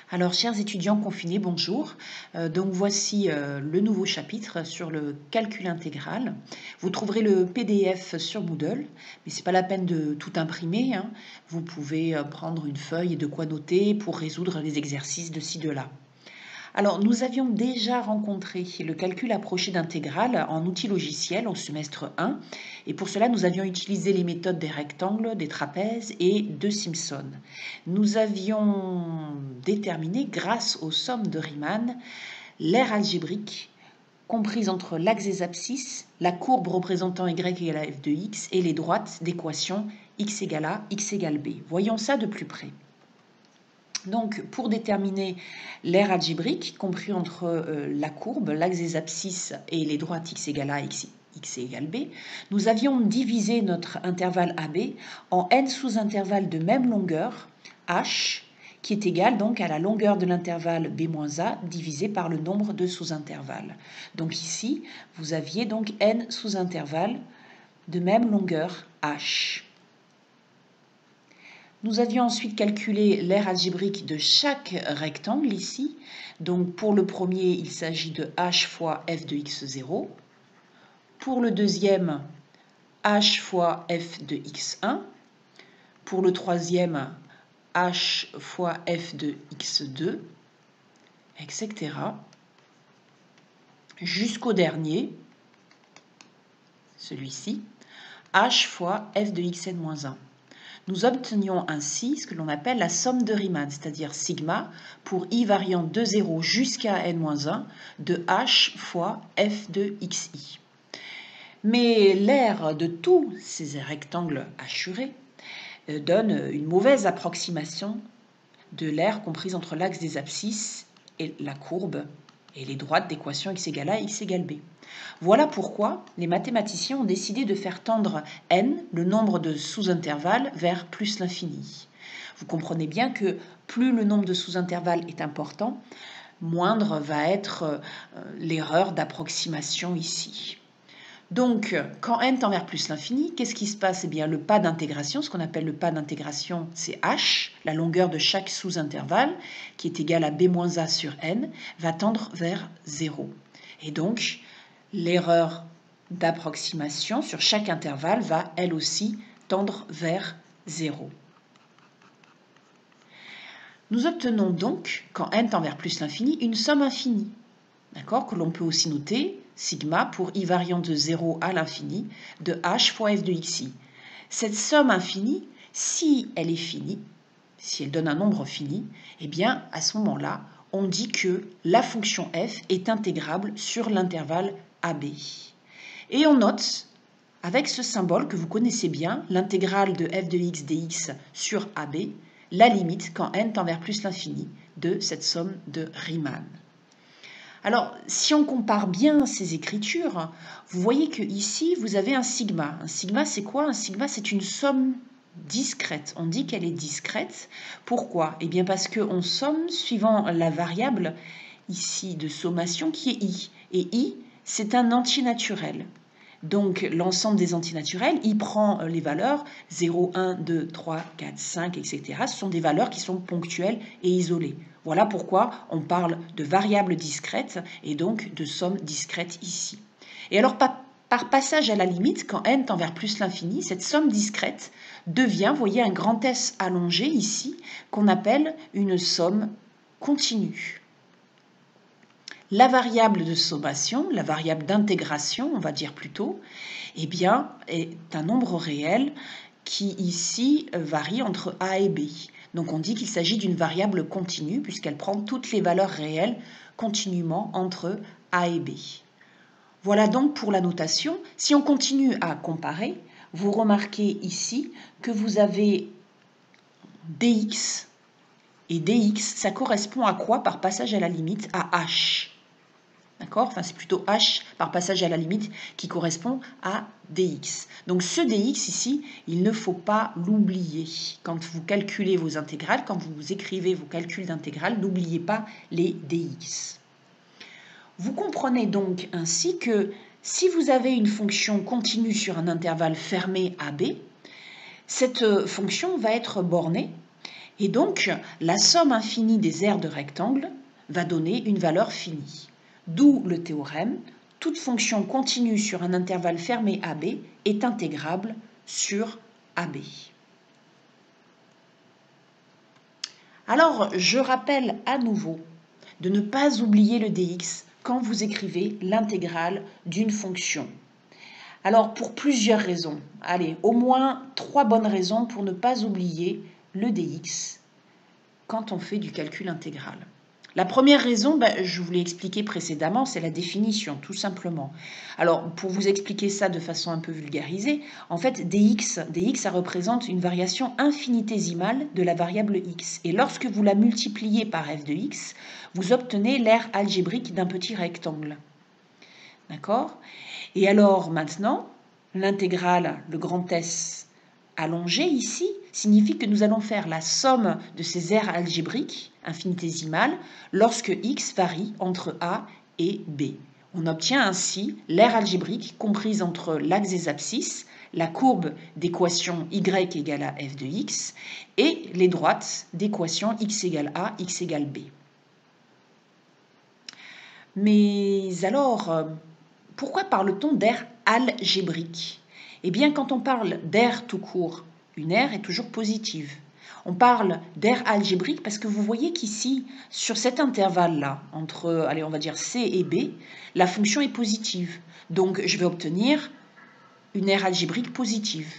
Alors, chers étudiants confinés, bonjour. Donc, voici le nouveau chapitre sur le calcul intégral. Vous trouverez le PDF sur Moodle, mais ce n'est pas la peine de tout imprimer, hein. Vous pouvez prendre une feuille et de quoi noter pour résoudre les exercices de ci, de là. Alors, nous avions déjà rencontré le calcul approché d'intégrale en outil logiciel au semestre 1, et pour cela, nous avions utilisé les méthodes des rectangles, des trapèzes et de Simpson. Nous avions déterminé, grâce aux sommes de Riemann, l'aire algébrique comprise entre l'axe des abscisses, la courbe représentant y égale à f de x et les droites d'équation x égale a, x égale b. Voyons ça de plus près. Donc, pour déterminer l'aire algébrique compris entre la courbe, l'axe des abscisses et les droites x égale a, x égale b, nous avions divisé notre intervalle AB en n sous-intervalles de même longueur, h, qui est égal donc à la longueur de l'intervalle b-a divisé par le nombre de sous-intervalles. Donc ici, vous aviez donc n sous-intervalles de même longueur, h. Nous avions ensuite calculé l'aire algébrique de chaque rectangle ici. Donc pour le premier, il s'agit de h fois f de x0. Pour le deuxième, h fois f de x1. Pour le troisième, h fois f de x2, etc. Jusqu'au dernier, celui-ci, h fois f de xn-1. Nous obtenions ainsi ce que l'on appelle la somme de Riemann, c'est-à-dire sigma pour i variant de 0 jusqu'à n-1 de h fois f de xi. Mais l'aire de tous ces rectangles hachurés donne une mauvaise approximation de l'aire comprise entre l'axe des abscisses et la courbe et les droites d'équation x égale a, x égale b. Voilà pourquoi les mathématiciens ont décidé de faire tendre n, le nombre de sous-intervalles, vers plus l'infini. Vous comprenez bien que plus le nombre de sous-intervalles est important, moindre va être l'erreur d'approximation ici. Donc, quand n tend vers plus l'infini, qu'est-ce qui se passe? Eh bien, le pas d'intégration, ce qu'on appelle le pas d'intégration, c'est h, la longueur de chaque sous-intervalle, qui est égale à b-a sur n, va tendre vers 0. Et donc, l'erreur d'approximation sur chaque intervalle va, elle aussi, tendre vers 0. Nous obtenons donc, quand n tend vers plus l'infini, une somme infinie, d'accord, que l'on peut aussi noter sigma pour i variant de 0 à l'infini de h fois f de xi. Cette somme infinie, si elle est finie, si elle donne un nombre fini, eh bien, à ce moment-là, on dit que la fonction f est intégrable sur l'intervalle AB. Et on note, avec ce symbole que vous connaissez bien, l'intégrale de f de x dx sur AB, la limite, quand n tend vers plus l'infini, de cette somme de Riemann. Alors, si on compare bien ces écritures, vous voyez que ici vous avez un sigma. Un sigma, c'est quoi? Un sigma, c'est une somme discrète. On dit qu'elle est discrète. Pourquoi? Eh bien parce qu'on somme suivant la variable ici de sommation qui est i. Et i, c'est un antinaturel. Donc, l'ensemble des antinaturels, il prend les valeurs 0, 1, 2, 3, 4, 5, etc. Ce sont des valeurs qui sont ponctuelles et isolées. Voilà pourquoi on parle de variables discrètes et donc de sommes discrètes ici. Et alors, par passage à la limite, quand n tend vers plus l'infini, cette somme discrète devient, vous voyez, un grand S allongé ici, qu'on appelle une somme continue. La variable de sommation, la variable d'intégration, on va dire plutôt, eh bien, est un nombre réel qui ici varie entre a et b. Donc on dit qu'il s'agit d'une variable continue puisqu'elle prend toutes les valeurs réelles continuellement entre a et b. Voilà donc pour la notation. Si on continue à comparer, vous remarquez ici que vous avez dx et dx, ça correspond à quoi par passage à la limite? À h. D'accord? Enfin, c'est plutôt h par passage à la limite qui correspond à dx. Donc ce dx ici, il ne faut pas l'oublier. Quand vous calculez vos intégrales, quand vous écrivez vos calculs d'intégrales, n'oubliez pas les dx. Vous comprenez donc ainsi que si vous avez une fonction continue sur un intervalle fermé AB, cette fonction va être bornée Et donc, la somme infinie des aires de rectangle va donner une valeur finie. D'où le théorème, toute fonction continue sur un intervalle fermé AB est intégrable sur AB. Alors, je rappelle à nouveau de ne pas oublier le dx quand vous écrivez l'intégrale d'une fonction. Alors, pour plusieurs raisons. Allez, au moins 3 bonnes raisons pour ne pas oublier le dx quand on fait du calcul intégral. La première raison, je vous l'ai expliqué précédemment, c'est la définition, tout simplement. Alors, pour vous expliquer ça de façon un peu vulgarisée, en fait, dx, ça représente une variation infinitésimale de la variable x. Et lorsque vous la multipliez par f de x, vous obtenez l'aire algébrique d'un petit rectangle. D'accord? Et alors, maintenant, l'intégrale, le grand S allongé ici, signifie que nous allons faire la somme de ces aires algébriques infinitésimales lorsque x varie entre a et b. On obtient ainsi l'aire algébrique comprise entre l'axe des abscisses, la courbe d'équation y égale à f de x et les droites d'équation x égale a, x égale b. Mais alors, pourquoi parle-t-on d'aire algébrique? Eh bien, quand on parle d'aire tout court, une aire est toujours positive. On parle d'aire algébrique parce que vous voyez qu'ici, sur cet intervalle-là, entre, allez, on va dire C et B, la fonction est positive. Donc, je vais obtenir une aire algébrique positive.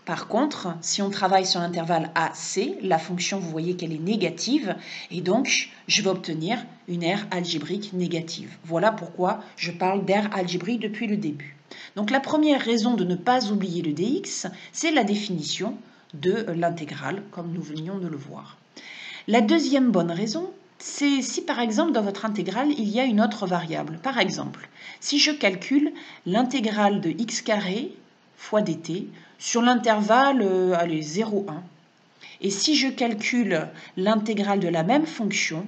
Par contre, si on travaille sur l'intervalle AC, la fonction, vous voyez qu'elle est négative, et donc je vais obtenir une aire algébrique négative. Voilà pourquoi je parle d'aire algébrique depuis le début. Donc la première raison de ne pas oublier le dx, c'est la définition de l'intégrale, comme nous venions de le voir. La deuxième bonne raison, c'est si par exemple dans votre intégrale, il y a une autre variable. Par exemple, si je calcule l'intégrale de x carré fois dt sur l'intervalle 0,1. Et si je calcule l'intégrale de la même fonction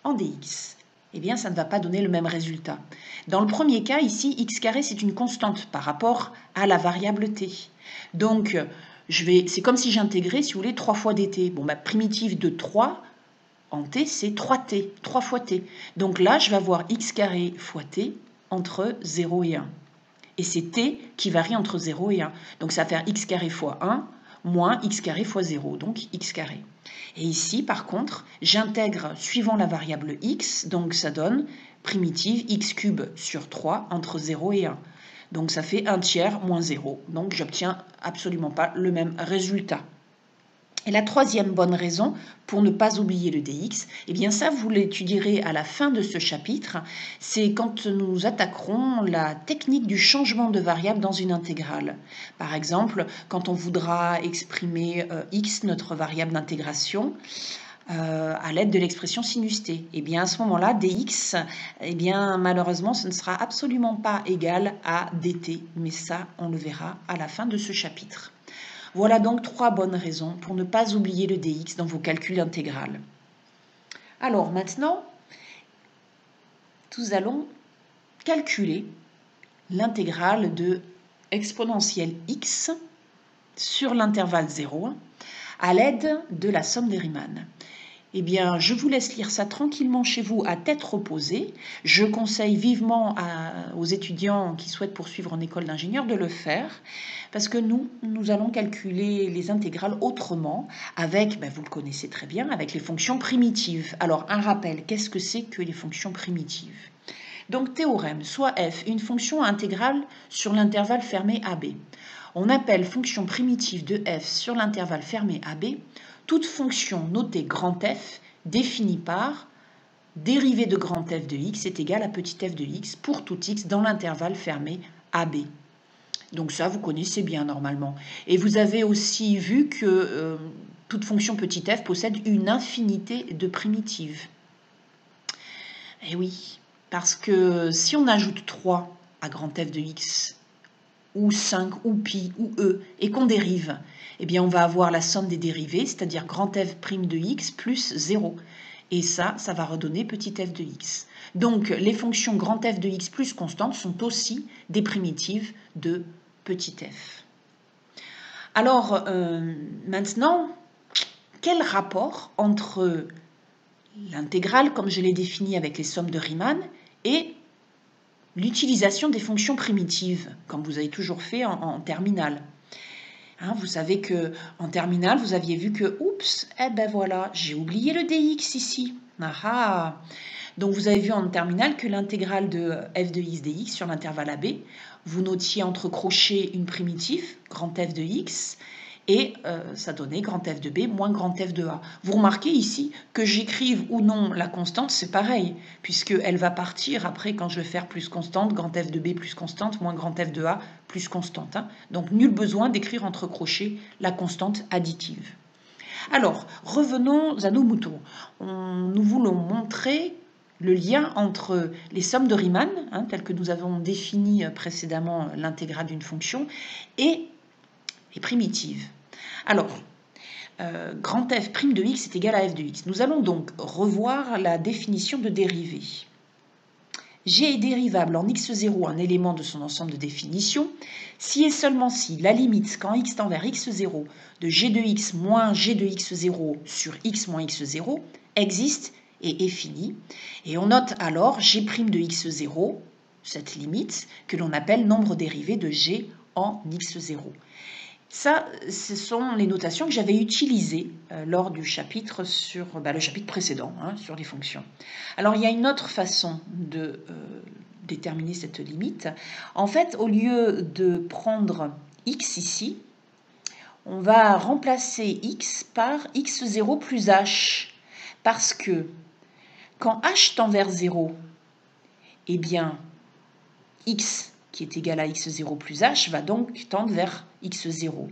en dx, eh bien ça ne va pas donner le même résultat. Dans le premier cas, ici, x carré, c'est une constante par rapport à la variable t. Donc, c'est comme si j'intégrais, si vous voulez, 3 fois dt. Bon, ma primitive de 3 en t, c'est 3t, 3 fois t. Donc là, je vais avoir x carré fois t entre 0 et 1. Et c'est t qui varie entre 0 et 1. Donc ça va faire x carré fois 1 moins x carré fois 0, donc x carré. Et ici, par contre, j'intègre suivant la variable x, donc ça donne primitive x cube sur 3 entre 0 et 1. Donc ça fait 1 tiers moins 0. Donc j'obtiens absolument pas le même résultat. Et la troisième bonne raison, pour ne pas oublier le dx, eh bien ça vous l'étudierez à la fin de ce chapitre, c'est quand nous attaquerons la technique du changement de variable dans une intégrale. Par exemple, quand on voudra exprimer x, notre variable d'intégration, à l'aide de l'expression sinus t. Eh bien à ce moment-là, dx, eh bien malheureusement ce ne sera absolument pas égal à dt, mais ça on le verra à la fin de ce chapitre. Voilà donc 3 bonnes raisons pour ne pas oublier le dx dans vos calculs intégrales. Alors maintenant, nous allons calculer l'intégrale de exponentielle x sur l'intervalle 0 à l'aide de la somme des Riemann. Eh bien, je vous laisse lire ça tranquillement chez vous à tête reposée. Je conseille vivement aux étudiants qui souhaitent poursuivre en école d'ingénieur de le faire parce que nous allons calculer les intégrales autrement avec, vous le connaissez très bien, avec les fonctions primitives. Alors, un rappel, qu'est-ce que c'est que les fonctions primitives? Donc, théorème, soit f, une fonction intégrale sur l'intervalle fermé AB. On appelle fonction primitive de f sur l'intervalle fermé AB toute fonction notée grand F définie par dérivée de grand F de x est égale à petit f de x pour tout x dans l'intervalle fermé AB. Donc ça, vous connaissez bien normalement. Et vous avez aussi vu que toute fonction petit f possède une infinité de primitives. Eh oui, parce que si on ajoute 3 à grand F de x, ou 5, ou pi, ou e, et qu'on dérive, eh bien on va avoir la somme des dérivés, c'est-à-dire grand f' de x plus 0. Et ça va redonner petit f de x. Donc les fonctions grand f de x plus constante sont aussi des primitives de petit f. Alors, maintenant, quel rapport entre l'intégrale, comme je l'ai définie avec les sommes de Riemann, et l'utilisation des fonctions primitives, comme vous avez toujours fait en terminale? Hein, vous savez que en terminale, vous aviez vu que, oups, eh ben voilà, j'ai oublié le dx ici. Ah ah. Donc vous avez vu en terminale que l'intégrale de f de x dx sur l'intervalle AB, vous notiez entre crochets une primitive, grand F de x, et ça donnait grand F de B moins grand F de A. Vous remarquez ici que j'écrive ou non la constante, c'est pareil, puisqu'elle va partir après quand je vais faire plus constante, grand F de B plus constante, moins grand F de A plus constante. Hein. Donc nul besoin d'écrire entre crochets la constante additive. Alors, revenons à nos moutons. Nous voulons montrer le lien entre les sommes de Riemann, hein, telles que nous avons défini précédemment l'intégrale d'une fonction, et les primitives. Alors, grand f' de x est égal à f de x. Nous allons donc revoir la définition de dérivée. G est dérivable en x0 un élément de son ensemble de définition, si et seulement si la limite quand x tend vers x0 de g de x moins g de x0 sur x moins x0 existe et est finie. Et on note alors g' de x0, cette limite, que l'on appelle nombre dérivé de g en x0. Ça, ce sont les notations que j'avais utilisées lors du chapitre sur le chapitre précédent, hein, sur les fonctions. Alors, il y a une autre façon de déterminer cette limite. En fait, au lieu de prendre x ici, on va remplacer x par x0 plus h. Parce que quand h tend vers 0, eh bien, x qui est égal à x0 plus h va donc tendre vers x0.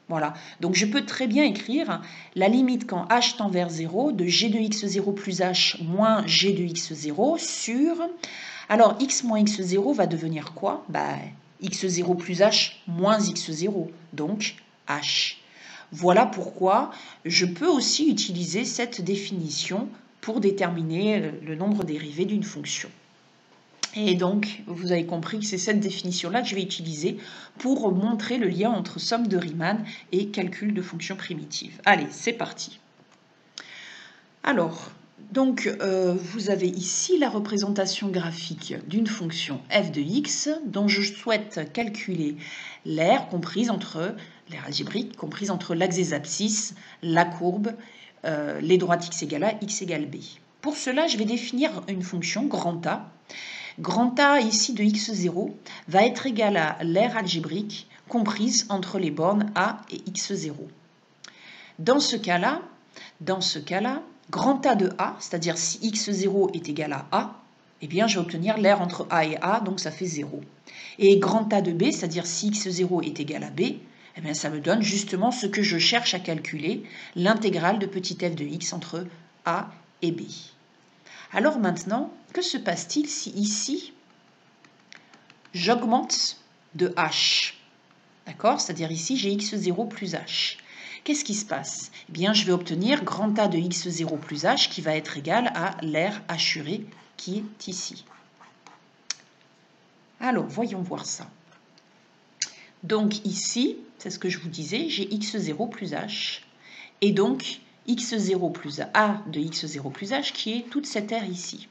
Voilà, donc je peux très bien écrire la limite quand h tend vers 0 de g de x0 plus h moins g de x0 sur... Alors, x moins x0 va devenir quoi? X0 plus h moins x0, donc h. Voilà pourquoi je peux aussi utiliser cette définition pour déterminer le nombre dérivé d'une fonction. Et donc, vous avez compris que c'est cette définition-là que je vais utiliser pour montrer le lien entre somme de Riemann et calcul de fonctions primitives. Allez, c'est parti. Alors, donc, vous avez ici la représentation graphique d'une fonction f de x dont je souhaite calculer l'aire comprise entre, l'aire algébrique comprise entre l'axe des abscisses, la courbe, les droites x égale a, x égale b. Pour cela, je vais définir une fonction grand A. Grand A ici de x0 va être égal à l'aire algébrique comprise entre les bornes a et x0. Dans ce cas-là, grand A de A, c'est-à-dire si x0 est égal à A, eh bien je vais obtenir l'aire entre A et A, donc ça fait 0. Et grand A de B, c'est-à-dire si x0 est égal à B, eh bien ça me donne justement ce que je cherche à calculer, l'intégrale de petit f de x entre A et B. Alors maintenant, que se passe-t-il si ici, j'augmente de h? D'accord? C'est-à-dire ici, j'ai x0 plus h. Qu'est-ce qui se passe? Eh bien, je vais obtenir grand A de x0 plus h qui va être égal à l'aire hurée qui est ici. Alors, voyons voir ça. Donc ici, c'est ce que je vous disais, j'ai x0 plus h. Et donc, x0 plus a de x0 plus h qui est toute cette aire ici.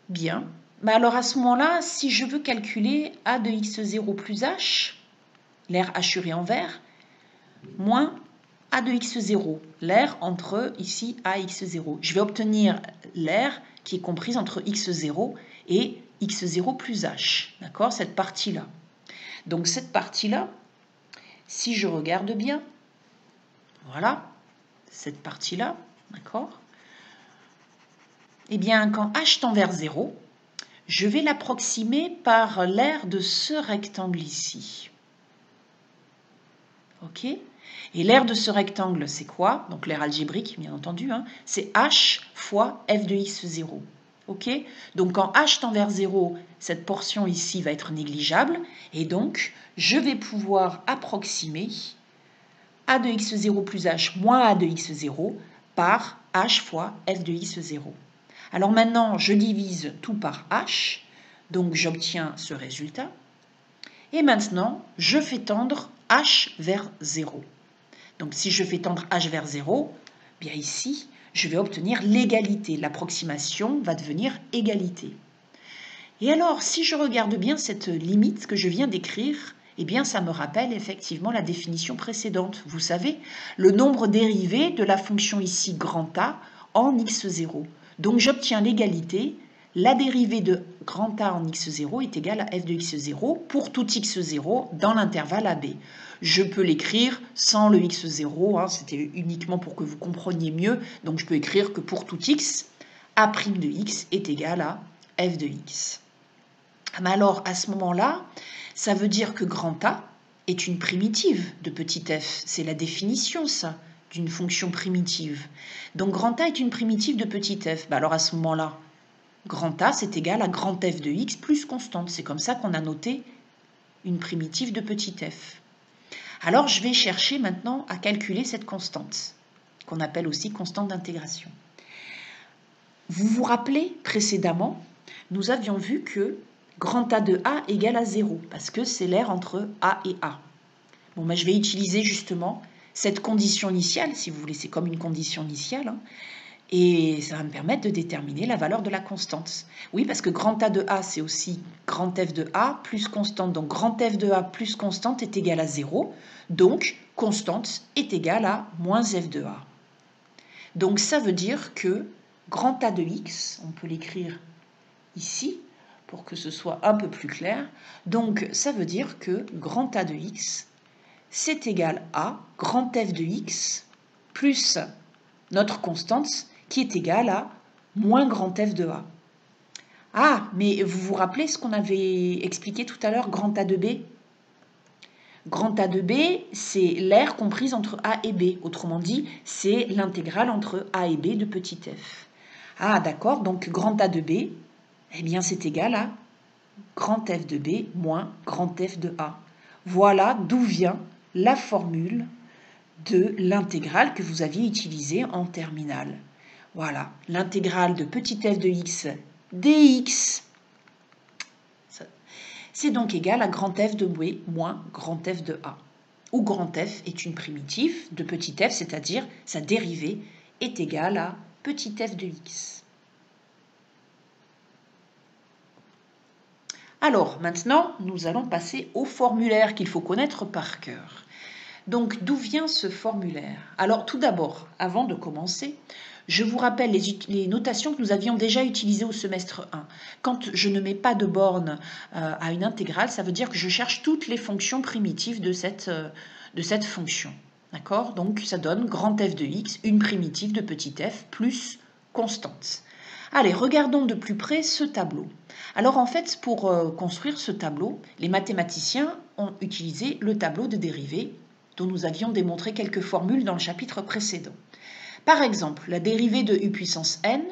Bien. Alors à ce moment-là, si je veux calculer a de x0 plus h, l'aire hurée en vert, moins a de x0, l'aire entre ici a et x0. Je vais obtenir l'aire qui est comprise entre x0 et x0 plus h. D'accord? Cette partie-là. Donc cette partie-là, si je regarde bien, voilà, cette partie-là, d'accord? Eh bien, quand h tend vers 0, je vais l'approximer par l'aire de ce rectangle ici. Ok? Et l'aire de ce rectangle, c'est quoi? Donc l'aire algébrique, bien entendu, hein, c'est h fois f de x0. Ok? Donc quand h tend vers 0, cette portion ici va être négligeable. Et donc, je vais pouvoir approximer a de x0 plus h moins a de x0 par h fois f de x0. Alors maintenant, je divise tout par h, donc j'obtiens ce résultat. Et maintenant, je fais tendre h vers 0. Donc si je fais tendre h vers 0, bien ici, je vais obtenir l'égalité. L'approximation va devenir égalité. Et alors, si je regarde bien cette limite que je viens d'écrire, eh bien ça me rappelle effectivement la définition précédente. Vous savez, le nombre dérivé de la fonction ici grand A en x0. Donc j'obtiens l'égalité. La dérivée de grand A en x0 est égale à f de x0 pour tout x0 dans l'intervalle AB. Je peux l'écrire sans le x0, hein, c'était uniquement pour que vous compreniez mieux. Donc je peux écrire que pour tout x, A' de x est égal à f de x. Mais alors, à ce moment-là, ça veut dire que grand A est une primitive de petit f. C'est la définition, ça, d'une fonction primitive. Donc, grand A est une primitive de petit f. Alors, à ce moment-là, grand A, c'est égal à grand f de x plus constante. C'est comme ça qu'on a noté une primitive de petit f. Alors, je vais chercher maintenant à calculer cette constante, qu'on appelle aussi constante d'intégration. Vous vous rappelez, précédemment, nous avions vu que grand A de A égale à 0, parce que c'est l'aire entre A et A. Bon, ben, je vais utiliser justement cette condition initiale, si vous voulez, c'est comme une condition initiale, hein, et ça va me permettre de déterminer la valeur de la constante. Oui, parce que grand A de A, c'est aussi grand F de A plus constante. Donc grand F de A plus constante est égal à 0, donc constante est égale à moins F de A. Donc ça veut dire que grand A de x, on peut l'écrire ici, pour que ce soit un peu plus clair. Donc, ça veut dire que grand A de x, c'est égal à grand F de x plus notre constante qui est égale à moins grand F de A. Ah, mais vous vous rappelez ce qu'on avait expliqué tout à l'heure, grand A de B? Grand A de B, c'est l'aire comprise entre A et B. Autrement dit, c'est l'intégrale entre A et B de petit f. Ah, d'accord, donc grand A de B, eh bien, c'est égal à grand F de B moins grand F de A. Voilà d'où vient la formule de l'intégrale que vous aviez utilisée en terminale. Voilà, l'intégrale de petit f de x dx, c'est donc égal à grand F de B moins grand F de A, où grand F est une primitive de petit f, c'est-à-dire sa dérivée est égale à petit f de x. Alors, maintenant, nous allons passer au formulaire qu'il faut connaître par cœur. Donc, d'où vient ce formulaire? Alors, tout d'abord, avant de commencer, je vous rappelle les notations que nous avions déjà utilisées au semestre 1. Quand je ne mets pas de borne à une intégrale, ça veut dire que je cherche toutes les fonctions primitives de cette fonction. D'accord? Donc, ça donne grand f de x, une primitive de petit f, plus constante. Allez, regardons de plus près ce tableau. Alors en fait, pour construire ce tableau, les mathématiciens ont utilisé le tableau de dérivée dont nous avions démontré quelques formules dans le chapitre précédent. Par exemple, la dérivée de u puissance n,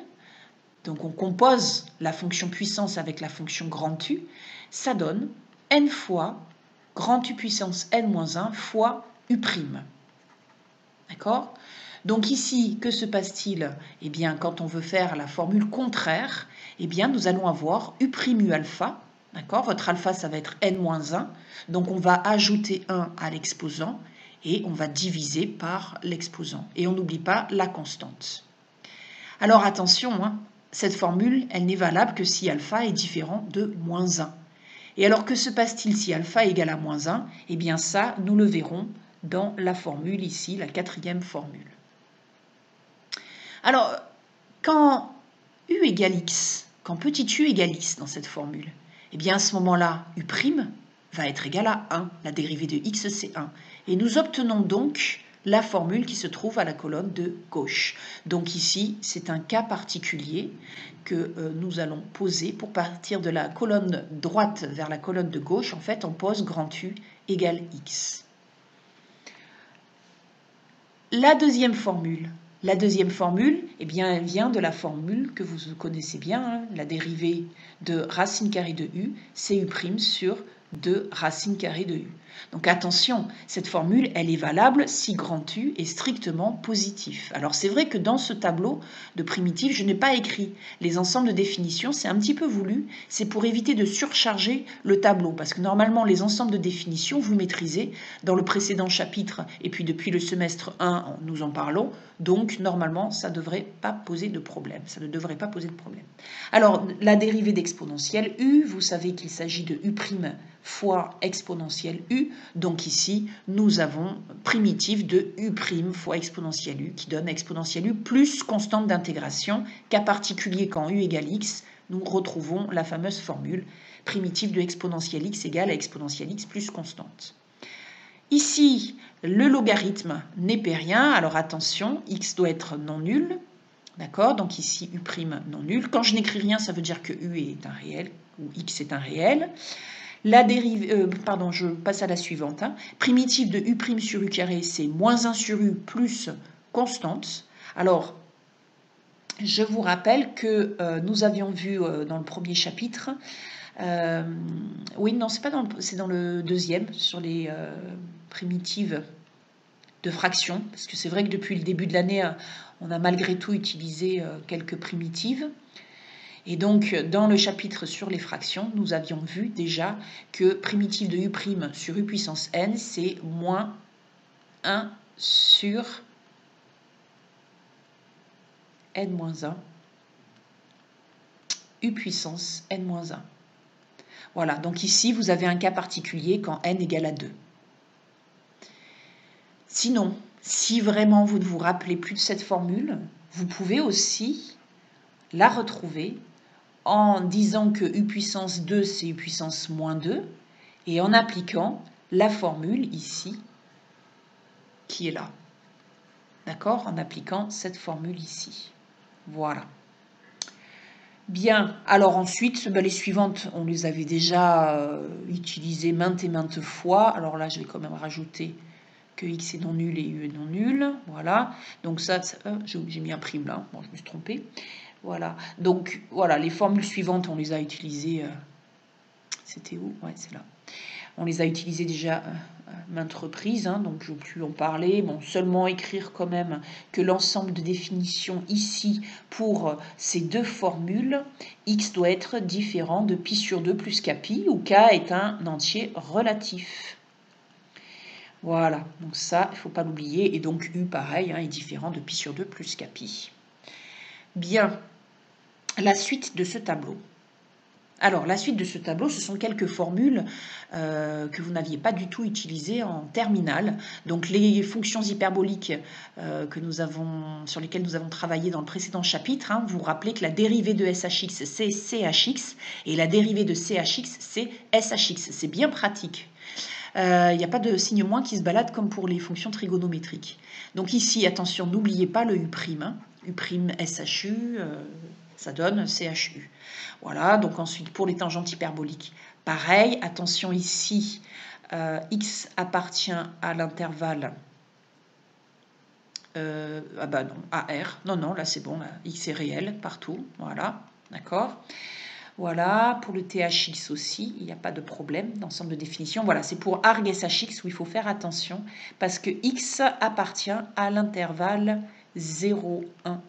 donc on compose la fonction puissance avec la fonction grand U, ça donne n fois grand U puissance n moins 1 fois U'. D'accord ? Donc ici, que se passe-t-il? Eh bien, quand on veut faire la formule contraire, eh bien, nous allons avoir U' alpha. D'accord? Votre alpha, ça va être n-1. Donc, on va ajouter 1 à l'exposant et on va diviser par l'exposant. Et on n'oublie pas la constante. Alors, attention, hein, cette formule, elle n'est valable que si alpha est différent de moins 1. Et alors, que se passe-t-il si alpha est égal à moins 1? Eh bien, ça, nous le verrons dans la formule ici, la quatrième formule. Alors, quand u égale x, quand petit u égale x dans cette formule, eh bien à ce moment-là, u' va être égal à 1. La dérivée de x, c'est 1. Et nous obtenons donc la formule qui se trouve à la colonne de gauche. Donc ici, c'est un cas particulier que nous allons poser pour partir de la colonne droite vers la colonne de gauche. En fait, on pose grand U égale x. La deuxième formule, eh bien, elle vient de la formule que vous connaissez bien, hein, la dérivée de racine carrée de u, c'est u' sur de racine carrée de U. Donc attention, cette formule, elle est valable si grand U est strictement positif. Alors c'est vrai que dans ce tableau de primitifs, je n'ai pas écrit les ensembles de définitions, c'est un petit peu voulu, c'est pour éviter de surcharger le tableau, parce que normalement les ensembles de définitions, vous maîtrisez dans le précédent chapitre, et puis depuis le semestre 1, nous en parlons, donc normalement ça ne devrait pas poser de problème, Alors la dérivée d'exponentielle U, vous savez qu'il s'agit de U' fois exponentielle U. Donc ici, nous avons primitif de U' fois exponentielle U qui donne exponentielle U plus constante d'intégration, cas particulier quand U égale X, nous retrouvons la fameuse formule primitif de exponentielle X égale à exponentielle X plus constante. Ici, le logarithme népérien, alors attention, X doit être non nul, d'accord, donc ici U' non nul. Quand je n'écris rien, ça veut dire que U est un réel, ou X est un réel. La dérivée, je passe à la suivante. Primitif de U' sur U carré, c'est moins 1 sur U plus constante. Alors, je vous rappelle que nous avions vu dans le premier chapitre, oui, non, c'est dans le deuxième, sur les primitives de fractions, parce que c'est vrai que depuis le début de l'année, on a malgré tout utilisé quelques primitives. Et donc, dans le chapitre sur les fractions, nous avions vu déjà que primitif de U' sur U puissance n, c'est moins 1 sur n-1, U puissance n-1. Voilà, donc ici, vous avez un cas particulier quand n égale à 2. Sinon, si vraiment vous ne vous rappelez plus de cette formule, vous pouvez aussi la retrouver en disant que U puissance 2, c'est U puissance moins 2, et en appliquant la formule ici, qui est là. D'accord? En appliquant cette formule ici. Voilà. Bien, alors ensuite, les suivantes, on les avait déjà utilisées maintes et maintes fois. Alors là, je vais quand même rajouter que X est non nul et U est non nul. Voilà. Donc ça j'ai mis un prime là. Bon, je me suis trompée. Voilà. Donc, voilà, les formules suivantes, on les a utilisées. C'était où? Ouais, c'est là. On les a utilisées déjà maintes reprises, donc je ne vais plus en parler. Bon, seulement écrire quand même que l'ensemble de définitions ici pour ces deux formules, X doit être différent de pi sur 2 plus kpi, où k est un entier relatif. Voilà, donc ça, il ne faut pas l'oublier. Et donc U, pareil, est différent de pi sur 2 plus kpi. Bien, la suite de ce tableau. Alors, la suite de ce tableau, ce sont quelques formules que vous n'aviez pas du tout utilisées en terminale. Donc, les fonctions hyperboliques sur lesquelles nous avons travaillé dans le précédent chapitre, vous vous rappelez que la dérivée de SHX, c'est CHX, et la dérivée de CHX, c'est SHX. C'est bien pratique. Il n'y a pas de signe moins qui se balade comme pour les fonctions trigonométriques. Donc ici, attention, n'oubliez pas le U', U' SHU, ça donne CHU. Voilà, donc ensuite pour les tangentes hyperboliques, pareil, attention ici, X appartient à l'intervalle AR, non, là c'est bon, là, X est réel partout, voilà, d'accord. Voilà, pour le THX aussi, il n'y a pas de problème d'ensemble de définition. Voilà, c'est pour arg SHX où il faut faire attention parce que X appartient à l'intervalle 1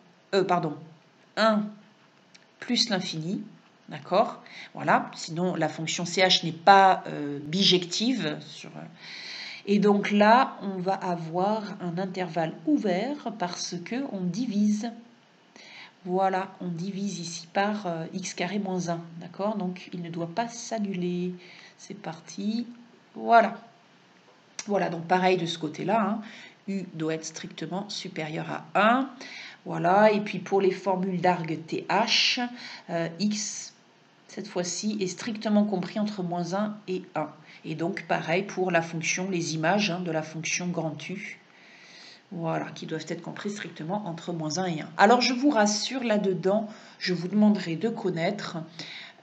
plus l'infini, d'accord? Voilà, sinon la fonction CH n'est pas bijective. Et donc là, on va avoir un intervalle ouvert parce qu'on divise. Voilà, on divise ici par x carré moins 1, d'accord? Donc, il ne doit pas s'annuler. C'est parti. Voilà. Voilà, donc pareil de ce côté-là. U doit être strictement supérieur à 1. Voilà, et puis pour les formules d'arg TH, x, cette fois-ci, est strictement compris entre moins 1 et 1. Et donc, pareil pour la fonction, les images de la fonction grand U. Voilà, qui doivent être compris strictement entre moins 1 et 1. Alors, je vous rassure, là-dedans, je vous demanderai de connaître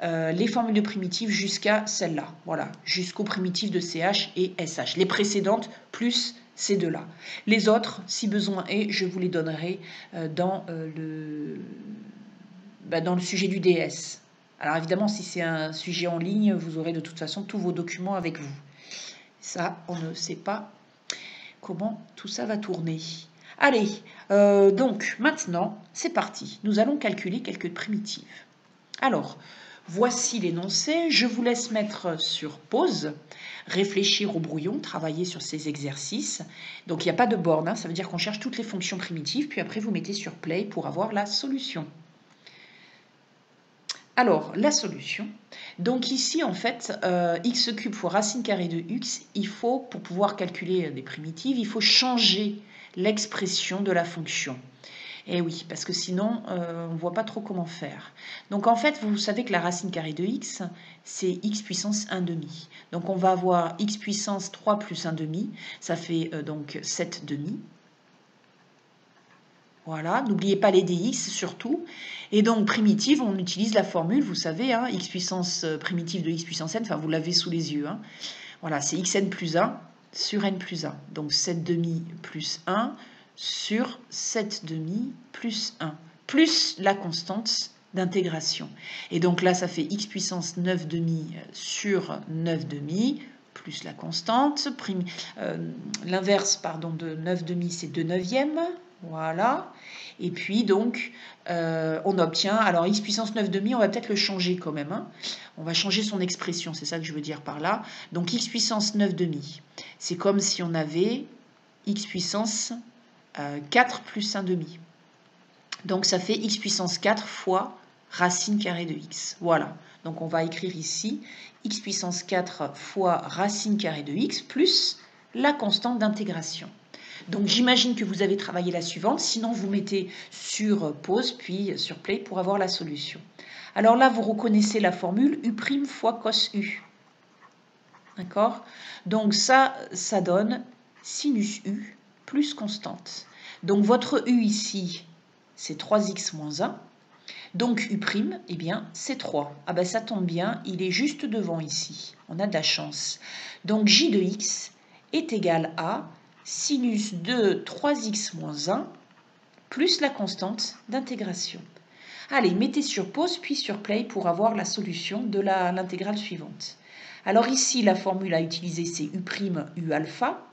les formules de primitives jusqu'à celle-là. Voilà, jusqu'aux primitives de CH et SH. Les précédentes, plus ces deux-là. Les autres, si besoin est, je vous les donnerai dans le sujet du DS. Alors évidemment, si c'est un sujet en ligne, vous aurez de toute façon tous vos documents avec vous. Ça, on ne sait pas comment tout ça va tourner. Allez, donc maintenant, c'est parti. Nous allons calculer quelques primitives. Alors, voici l'énoncé. Je vous laisse mettre sur pause, réfléchir au brouillon, travailler sur ces exercices. Donc, il n'y a pas de borne, hein, ça veut dire qu'on cherche toutes les fonctions primitives, puis après, vous mettez sur play pour avoir la solution. Alors, la solution. Donc ici, en fait, x cube fois racine carrée de x, il faut, pour pouvoir calculer des primitives, il faut changer l'expression de la fonction. Et oui, parce que sinon, on ne voit pas trop comment faire. Donc en fait, vous savez que la racine carrée de x, c'est x puissance 1 demi. Donc on va avoir x puissance 3 plus 1 demi, ça fait donc 7 demi. Voilà, n'oubliez pas les dx surtout. Et donc primitive, on utilise la formule, vous savez, hein, x puissance primitive de x puissance n, enfin vous l'avez sous les yeux. Hein. Voilà, c'est xn plus 1 sur n plus 1. Donc 7 demi plus 1 sur 7 demi plus 1, plus la constante d'intégration. Et donc là, ça fait x puissance 9 demi sur 9 demi, plus la constante. L'inverse, pardon, de 9 demi, c'est 2 neuvièmes. Voilà. Et puis, donc, on obtient... Alors, x puissance 9 demi, on va peut-être le changer quand même. Hein. On va changer son expression, c'est ça que je veux dire par là. Donc, x puissance 9 demi, c'est comme si on avait x puissance 4 plus 1 demi. Donc, ça fait x puissance 4 fois racine carrée de x. Voilà. Donc, on va écrire ici x puissance 4 fois racine carrée de x plus la constante d'intégration. Donc, j'imagine que vous avez travaillé la suivante. Sinon, vous mettez sur pause, puis sur play pour avoir la solution. Alors là, vous reconnaissez la formule u' fois cos u. D'accord? Donc, ça donne sinus u plus constante. Donc, votre u ici, c'est 3x moins 1. Donc, u', eh bien, c'est 3. Ah ben, ça tombe bien, il est juste devant ici. On a de la chance. Donc, j de x est égal à sinus de 3x moins 1 plus la constante d'intégration. Allez, mettez sur pause puis sur play pour avoir la solution de l'intégrale suivante. Alors ici, la formule à utiliser, c'est u', u alpha.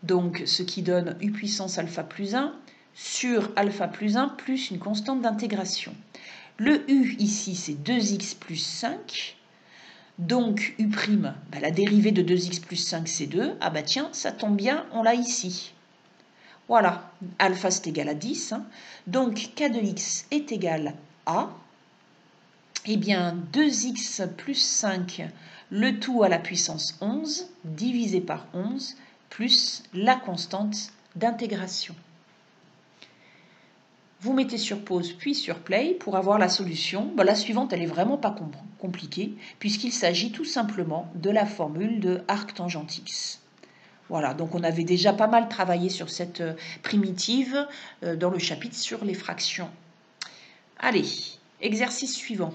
Donc, ce qui donne u puissance alpha plus 1 sur alpha plus 1 plus une constante d'intégration. Le u ici, c'est 2x plus 5. Donc, u', bah, la dérivée de 2x plus 5, c'est 2. Ah bah tiens, ça tombe bien, on l'a ici. Voilà, alpha c'est égal à 10. Hein. Donc, k de x est égal à, eh bien, 2x plus 5, le tout à la puissance 11, divisé par 11, plus la constante d'intégration. Vous mettez sur pause puis sur play pour avoir la solution. Bon, la suivante, elle n'est vraiment pas compliquée, puisqu'il s'agit tout simplement de la formule de arctangente x. Voilà, donc on avait déjà pas mal travaillé sur cette primitive dans le chapitre sur les fractions. Allez, exercice suivant.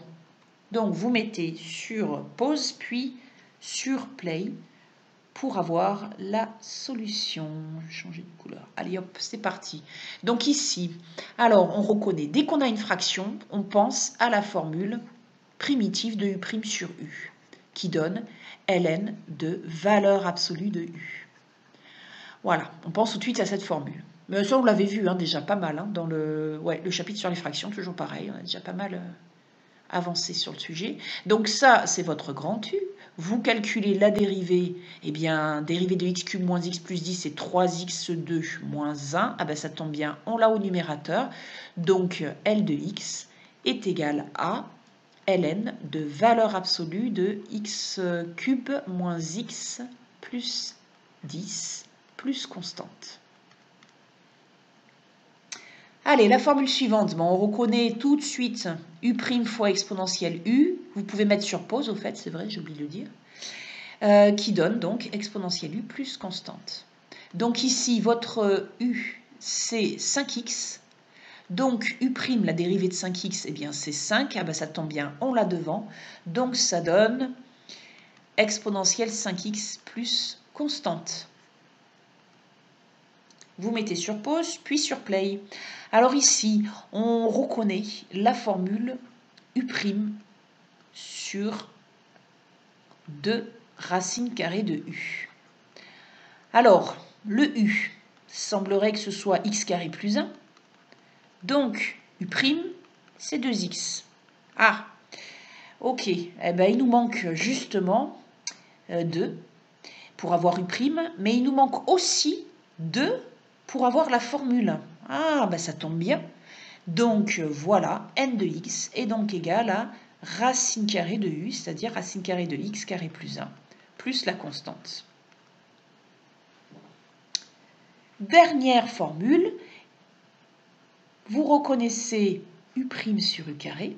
Donc vous mettez sur pause puis sur play pour avoir la solution. Je vais changer de couleur. Allez hop, c'est parti. Donc ici, alors on reconnaît, dès qu'on a une fraction, on pense à la formule primitive de u' sur u, qui donne ln de valeur absolue de u. Voilà, on pense tout de suite à cette formule. Mais ça, on l'avait vu hein, déjà pas mal hein, dans le chapitre sur les fractions, toujours pareil, on a déjà pas mal avancé sur le sujet. Donc ça, c'est votre grand U. Vous calculez la dérivée, eh bien, dérivée de x³ moins x plus 10, c'est 3x2 moins 1. Ah ben ça tombe bien, on l'a au numérateur. Donc L de x est égal à ln de valeur absolue de x³ moins x plus 10 plus constante. Allez, la formule suivante, bon, on reconnaît tout de suite u' fois exponentielle u. Vous pouvez mettre sur pause, au fait, c'est vrai, j'ai oublié de le dire. Qui donne donc exponentielle u plus constante. Donc ici, votre u, c'est 5x. Donc u', la dérivée de 5x, eh bien c'est 5. Ah ben ça tombe bien, on l'a devant. Donc ça donne exponentielle 5x plus constante. Vous mettez sur pause, puis sur play. Alors ici, on reconnaît la formule u', sur 2 racine carrée de u. Alors, le u, semblerait que ce soit x carré plus 1. Donc, u', c'est 2x. Ah, ok. Eh ben, il nous manque justement 2 pour avoir u', mais il nous manque aussi 2 pour avoir la formule. Ah, ben ça tombe bien. Donc, voilà, n de x est donc égal à racine carrée de u, c'est-à-dire racine carrée de x carré plus 1, plus la constante. Dernière formule, vous reconnaissez u' sur u carré.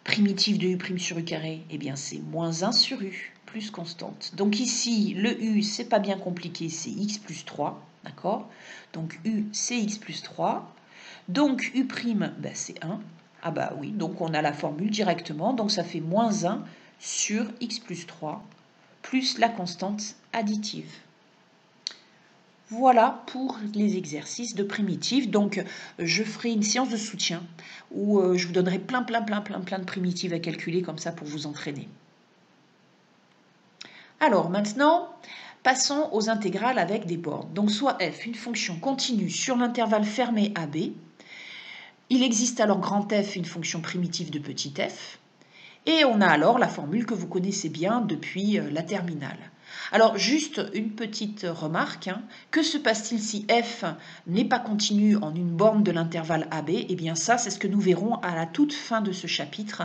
Primitif de u' sur u carré, eh bien c'est moins 1 sur u, plus constante. Donc ici, le u, c'est pas bien compliqué, c'est x plus 3, d'accord? Donc u, c'est x plus 3. Donc u', ben, c'est 1. Ah bah oui, donc on a la formule directement, donc ça fait moins 1 sur x plus 3, plus la constante additive. Voilà pour les exercices de primitives. Donc, je ferai une séance de soutien où je vous donnerai plein de primitives à calculer comme ça pour vous entraîner. Alors, maintenant, passons aux intégrales avec des bornes. Donc, soit f, une fonction continue sur l'intervalle fermé AB. Il existe alors grand F, une fonction primitive de petit f. Et on a alors la formule que vous connaissez bien depuis la terminale. Alors, juste une petite remarque, que se passe-t-il si f n'est pas continu en une borne de l'intervalle AB? Eh bien ça, c'est ce que nous verrons à la toute fin de ce chapitre,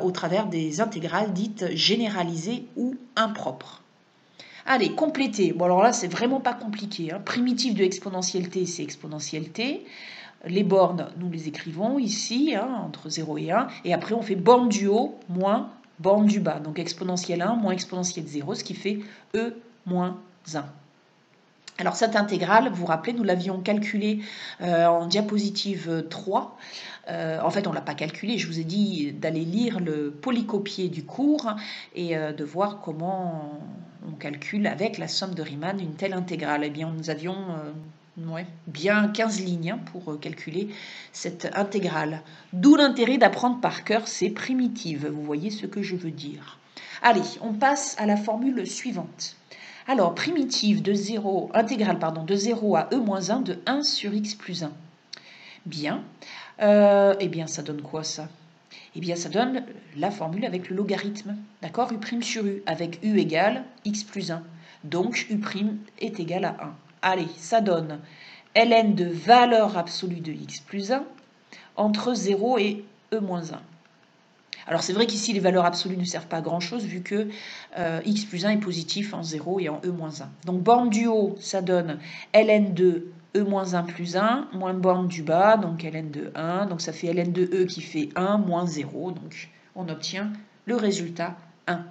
au travers des intégrales dites généralisées ou impropres. Allez, compléter. Bon, alors là, c'est vraiment pas compliqué. Primitif de exponentielle t, c'est exponentielle t. Les bornes, nous les écrivons ici, entre 0 et 1. Et après, on fait borne du haut moins borne du bas. Donc exponentielle 1 moins exponentielle 0, ce qui fait e moins 1. Alors cette intégrale, vous vous rappelez, nous l'avions calculée en diapositive 3. En fait, on ne l'a pas calculée. Je vous ai dit d'aller lire le polycopier du cours et de voir comment on calcule avec la somme de Riemann une telle intégrale. Eh bien, nous avions bien 15 lignes pour calculer cette intégrale. D'où l'intérêt d'apprendre par cœur ces primitives. Vous voyez ce que je veux dire. Allez, on passe à la formule suivante. Alors, primitive de 0, intégrale de 0 à e-1 de 1 sur x plus 1. Bien. Eh bien, ça donne quoi ça? Eh bien, ça donne la formule avec le logarithme. D'accord? U' sur u, avec u égale x plus 1. Donc, u' est égal à 1. Allez, ça donne ln de valeur absolue de x plus 1 entre 0 et e-1. Alors c'est vrai qu'ici les valeurs absolues ne servent pas à grand chose vu que x plus 1 est positif en 0 et en e-1. Donc borne du haut, ça donne ln de e-1 plus 1 moins borne du bas, donc ln de 1. Donc ça fait ln de e qui fait 1 moins 0. Donc on obtient le résultat 1.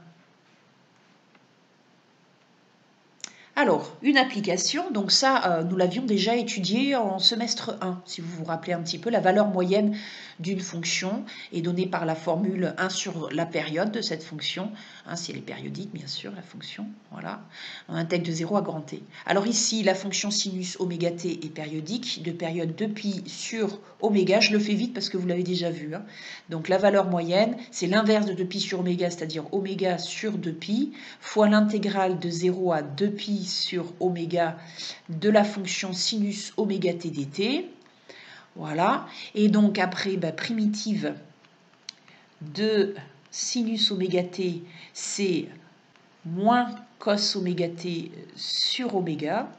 Alors, une application, donc ça, nous l'avions déjà étudié en semestre 1, si vous vous rappelez un petit peu, la valeur moyenne d'une fonction est donnée par la formule 1 sur la période de cette fonction, si elle est périodique, bien sûr, la fonction, voilà, on intègre de 0 à grand T. Alors ici, la fonction sinus oméga t est périodique, de période 2pi sur oméga, je le fais vite parce que vous l'avez déjà vu, Donc la valeur moyenne, c'est l'inverse de 2pi sur oméga, c'est-à-dire oméga sur 2pi, fois l'intégrale de 0 à 2pi sur oméga de la fonction sinus oméga t dt. Voilà. Et donc après, primitive de sinus oméga t, c'est moins cos oméga t sur oméga.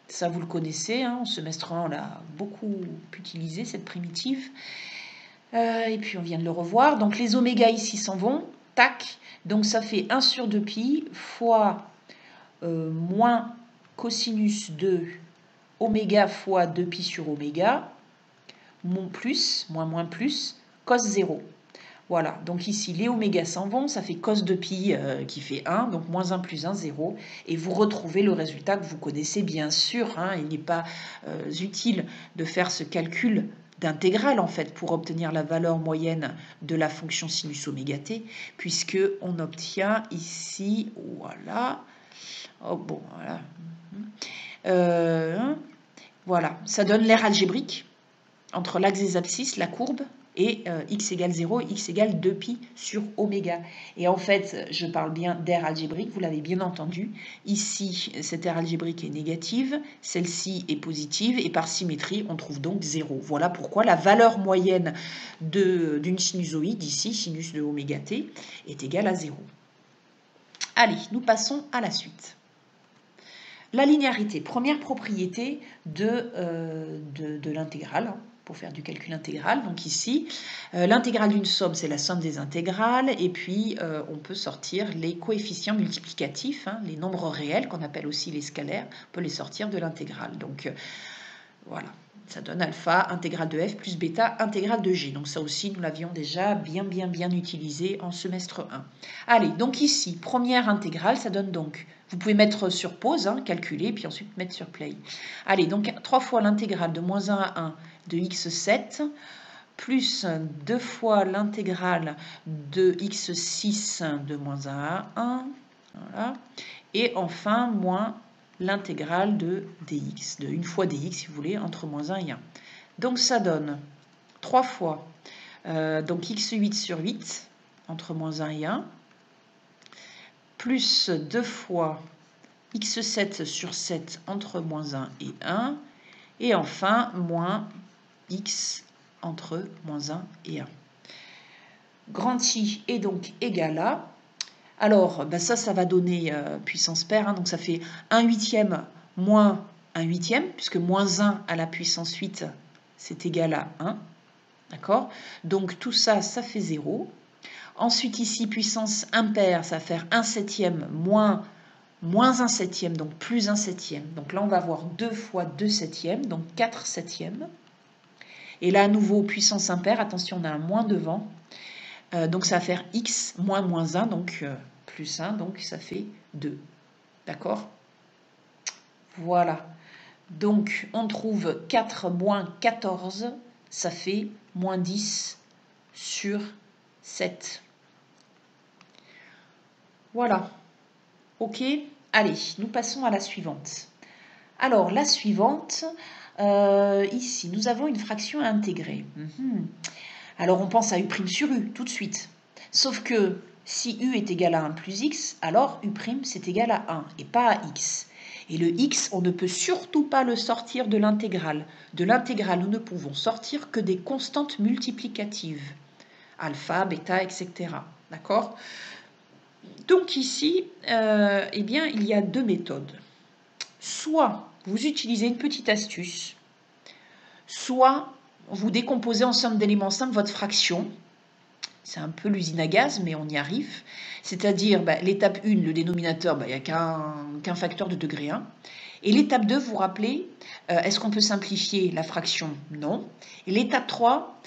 Ça, vous le connaissez, en semestre 1, on l'a beaucoup utilisé, cette primitive. Et puis, on vient de le revoir. Donc, les oméga ici s'en vont. Tac. Donc, ça fait 1 sur 2pi fois moins cosinus de oméga fois 2pi sur oméga, moins plus, cos 0. Voilà, donc ici les oméga s'en vont, ça fait cos de pi qui fait 1, donc moins 1 plus 1, 0. Et vous retrouvez le résultat que vous connaissez bien sûr. Il n'est pas utile de faire ce calcul d'intégrale en fait pour obtenir la valeur moyenne de la fonction sinus oméga t, puisque on obtient ici, voilà, voilà, ça donne l'aire algébrique entre l'axe des abscisses, la courbe, et x égale 0, x égale 2pi sur oméga. Et en fait, je parle bien d'aire algébrique, vous l'avez bien entendu. Ici, cette aire algébrique est négative, celle-ci est positive, et par symétrie, on trouve donc 0. Voilà pourquoi la valeur moyenne d'une sinusoïde, ici, sinus de oméga t, est égale à 0. Allez, nous passons à la suite. La linéarité, première propriété de l'intégrale, pour faire du calcul intégral. Donc ici, l'intégrale d'une somme, c'est la somme des intégrales, et puis on peut sortir les coefficients multiplicatifs, les nombres réels, qu'on appelle aussi les scalaires, on peut les sortir de l'intégrale. Donc voilà, ça donne alpha, intégrale de f, plus bêta, intégrale de g. Donc ça aussi, nous l'avions déjà bien utilisé en semestre 1. Allez, donc ici, première intégrale, ça donne donc... Vous pouvez mettre sur pause, calculer, puis ensuite mettre sur play. Allez, donc 3 fois l'intégrale de moins 1 à 1 de x7, plus 2 fois l'intégrale de x6 de moins 1 à 1, voilà. Et enfin, moins l'intégrale de dx, de 1 fois dx, si vous voulez, entre moins 1 et 1. Donc ça donne 3 fois, donc x8 sur 8, entre moins 1 et 1, plus 2 fois x7 sur 7 entre moins 1 et 1, et enfin moins x entre moins 1 et 1. Grand I est donc égal à, alors ça va donner puissance paire, donc ça fait 1 huitième moins 1 huitième, puisque moins 1 à la puissance 8, c'est égal à 1, d'accord? Donc tout ça, ça fait 0. Ensuite ici, puissance impaire, ça va faire 1 septième moins 1 septième, donc plus 1 septième. Donc là, on va avoir 2 fois 2 septièmes, donc 4 septièmes. Et là, à nouveau, puissance impaire, attention, on a un moins devant. Donc ça va faire x moins moins 1, donc plus 1, donc ça fait 2. D'accord? Voilà. Donc on trouve 4 moins 14, ça fait moins 10 sur 7. Voilà. Ok? Allez, nous passons à la suivante. Alors, la suivante, ici, nous avons une fraction à intégrer. Alors, on pense à U' sur U, tout de suite. Sauf que, si U est égal à 1 plus X, alors U' c'est égal à 1, et pas à X. Et le X, on ne peut surtout pas le sortir de l'intégrale. De l'intégrale, nous ne pouvons sortir que des constantes multiplicatives. Alpha, bêta, etc. D'accord ? Donc ici, eh bien, il y a deux méthodes. Soit vous utilisez une petite astuce, soit vous décomposez en somme d'éléments simples votre fraction. C'est un peu l'usine à gaz, mais on y arrive. C'est-à-dire, l'étape 1, le dénominateur, il n'y a qu'un facteur de degré 1. Et l'étape 2, vous vous rappelez, est-ce qu'on peut simplifier la fraction? Non. Et l'étape 3,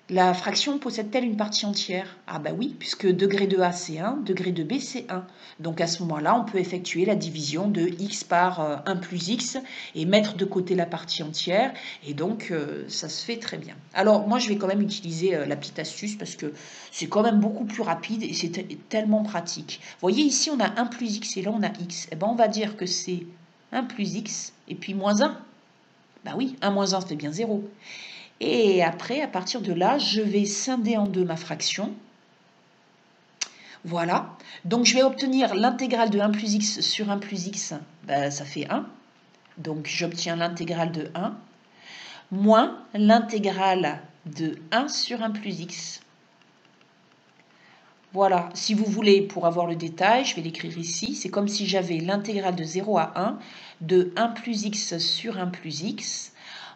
la fraction possède-t-elle une partie entière? Ah oui, puisque degré de A c'est 1, degré de B c'est 1. Donc à ce moment-là, on peut effectuer la division de x par 1 plus x et mettre de côté la partie entière. Et donc ça se fait très bien. Alors moi je vais quand même utiliser la petite astuce parce que c'est quand même beaucoup plus rapide et c'est tellement pratique. Vous voyez ici on a 1 plus x et là on a x. Et on va dire que c'est 1 plus x et puis moins 1. Oui, 1 moins 1 ça fait bien 0. Et après, à partir de là, je vais scinder en deux ma fraction. Voilà. Donc, je vais obtenir l'intégrale de 1 plus x sur 1 plus x. Ça fait 1. Donc, j'obtiens l'intégrale de 1 moins l'intégrale de 1 sur 1 plus x. Voilà. Si vous voulez, pour avoir le détail, je vais l'écrire ici. C'est comme si j'avais l'intégrale de 0 à 1 de 1 plus x sur 1 plus x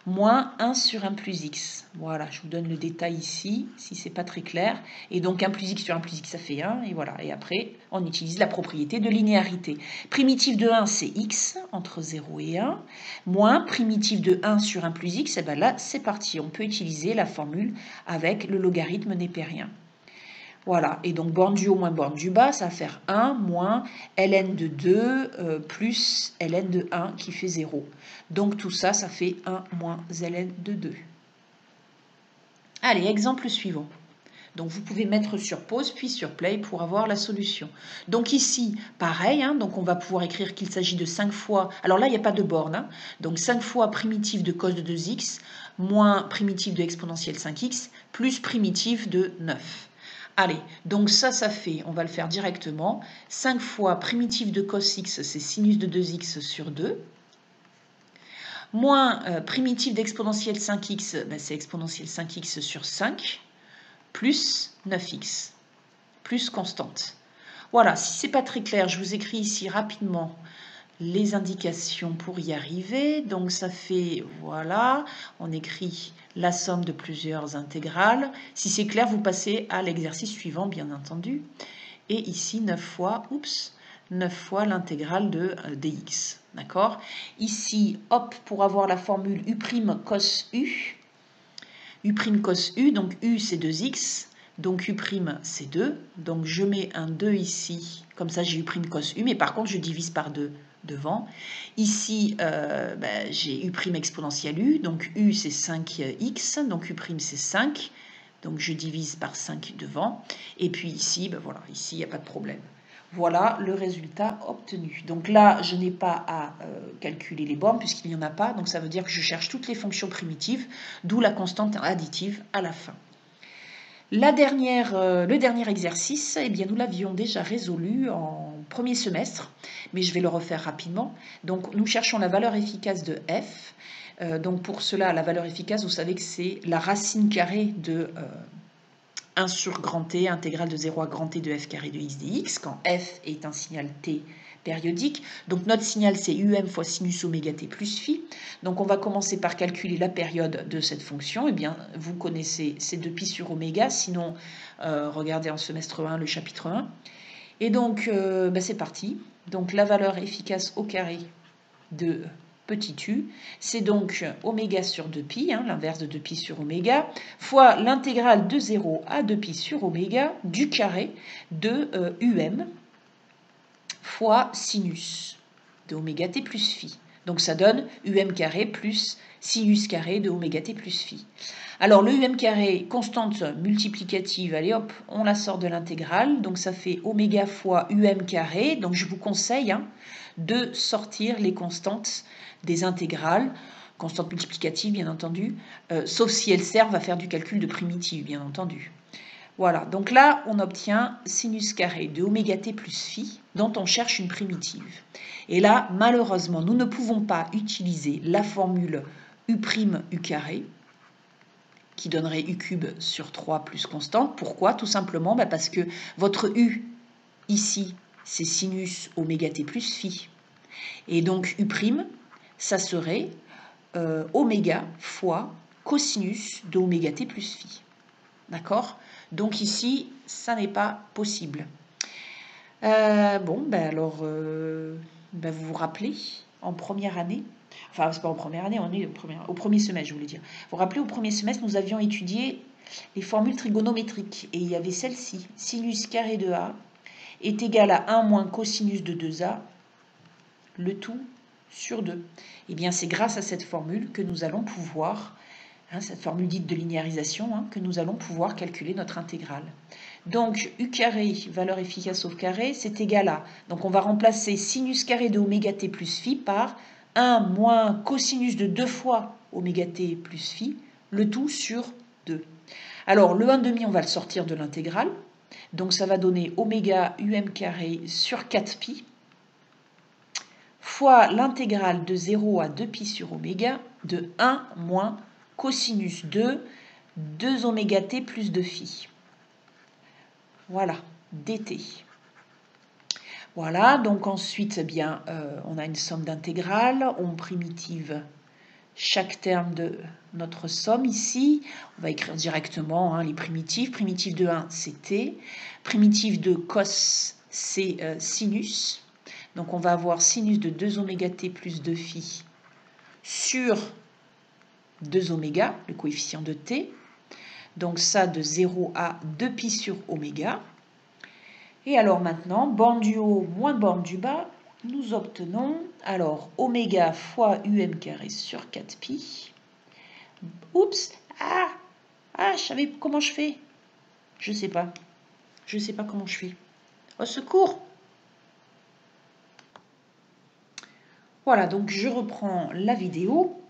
moins 1 sur 1 plus x. Voilà, je vous donne le détail ici, si c'est pas très clair. Et donc 1 plus x sur 1 plus x, ça fait 1. Et voilà, et après, on utilise la propriété de linéarité. Primitif de 1, c'est x, entre 0 et 1. Moins primitif de 1 sur 1 plus x, et là, c'est parti. On peut utiliser la formule avec le logarithme népérien. Voilà, et donc borne du haut moins borne du bas, ça va faire 1 moins ln de 2 plus ln de 1 qui fait 0. Donc tout ça, ça fait 1 moins ln de 2. Allez, exemple suivant. Donc vous pouvez mettre sur pause puis sur play pour avoir la solution. Donc ici, pareil, hein, donc on va pouvoir écrire qu'il s'agit de 5 fois, alors là il n'y a pas de borne, hein, donc 5 fois primitive de cos de 2x moins primitive de exponentielle 5x plus primitive de 9. Allez, donc ça fait, on va le faire directement, 5 fois primitive de cos x, c'est sinus de 2x sur 2, moins primitive d'exponentielle 5x, ben c'est exponentielle 5x sur 5, plus 9x, plus constante. Voilà, si ce n'est pas très clair, je vous écris ici rapidement les indications pour y arriver. Donc ça fait, voilà, on écrit la somme de plusieurs intégrales. Si c'est clair, vous passez à l'exercice suivant, bien entendu. Et ici, 9 fois, 9 fois l'intégrale de dx. D'accord? Ici, hop, pour avoir la formule u' cos u. U' cos u, donc u c'est 2x. Donc u' c'est 2. Donc je mets un 2 ici. Comme ça, j'ai u' cos u. Mais par contre, je divise par 2 devant. Ici, j'ai u' exponentielle u. Donc u c'est 5x. Donc u' c'est 5. Donc je divise par 5 devant. Et puis ici, voilà, ici, il n'y a pas de problème. Voilà le résultat obtenu. Donc là, je n'ai pas à calculer les bornes puisqu'il n'y en a pas. Donc ça veut dire que je cherche toutes les fonctions primitives, d'où la constante additive à la fin. Le dernier exercice, eh bien, nous l'avions déjà résolu en premier semestre, mais je vais le refaire rapidement. Donc nous cherchons la valeur efficace de f. Donc pour cela, la valeur efficace, vous savez que c'est la racine carrée de 1 sur grand T, intégrale de 0 à grand T de f carré de x dx, quand f est un signal t périodique. Donc notre signal, c'est fois sinus oméga t plus phi. Donc on va commencer par calculer la période de cette fonction. Eh bien, vous connaissez, c'est 2π sur oméga, sinon regardez en semestre 1 le chapitre 1. Et donc, c'est parti. Donc la valeur efficace au carré de petit u, c'est donc oméga sur 2π, hein, l'inverse de 2π sur oméga, fois l'intégrale de 0 à 2π sur oméga du carré de fois sinus de oméga t plus phi. Donc ça donne carré plus sinus carré de oméga t plus phi. Alors le carré, constante multiplicative, allez hop, on la sort de l'intégrale, donc ça fait oméga fois carré, donc je vous conseille de sortir les constantes des intégrales, constantes multiplicatives bien entendu, sauf si elles servent à faire du calcul de primitive bien entendu. Voilà, donc là on obtient sinus carré de oméga t plus phi dont on cherche une primitive. Et là malheureusement nous ne pouvons pas utiliser la formule u' carré qui donnerait u cube sur 3 plus constante. Pourquoi? Tout simplement parce que votre u ici c'est sinus oméga t plus phi. Et donc u', ça serait oméga fois cosinus de oméga t plus phi. D'accord? Donc ici, ça n'est pas possible. Alors, vous vous rappelez, en première année, enfin, c'est pas en première année, on est au premier semestre, je voulais dire. Vous vous rappelez, au premier semestre, nous avions étudié les formules trigonométriques, et il y avait celle-ci, sinus carré de A est égal à 1 moins cosinus de 2A, le tout sur 2. Eh bien, c'est grâce à cette formule que nous allons pouvoir, cette formule dite de linéarisation, que nous allons pouvoir calculer notre intégrale. Donc, u carré, valeur efficace au carré, c'est égal à, donc on va remplacer sinus carré de oméga t plus phi par 1 moins cosinus de 2 fois oméga t plus phi, le tout sur 2. Alors, le 1/2, on va le sortir de l'intégrale, donc ça va donner oméga carré sur 4π, fois l'intégrale de 0 à 2π sur oméga de 1 moins cosinus de 2 oméga t plus 2 phi. Voilà, dt. Voilà, donc ensuite, on a une somme d'intégrales, on primitive chaque terme de notre somme ici. On va écrire directement les primitives. Primitive de 1, c'est t. Primitive de cos, c'est sinus. Donc on va avoir sinus de 2 oméga t plus 2 phi sur 2 oméga, le coefficient de t. Donc ça de 0 à 2π sur oméga. Et alors maintenant, borne du haut moins borne du bas, nous obtenons alors oméga fois carré sur 4π. Oups, je savais comment je fais. Je sais pas. Je sais pas comment je fais. Au secours! Voilà, donc je reprends la vidéo.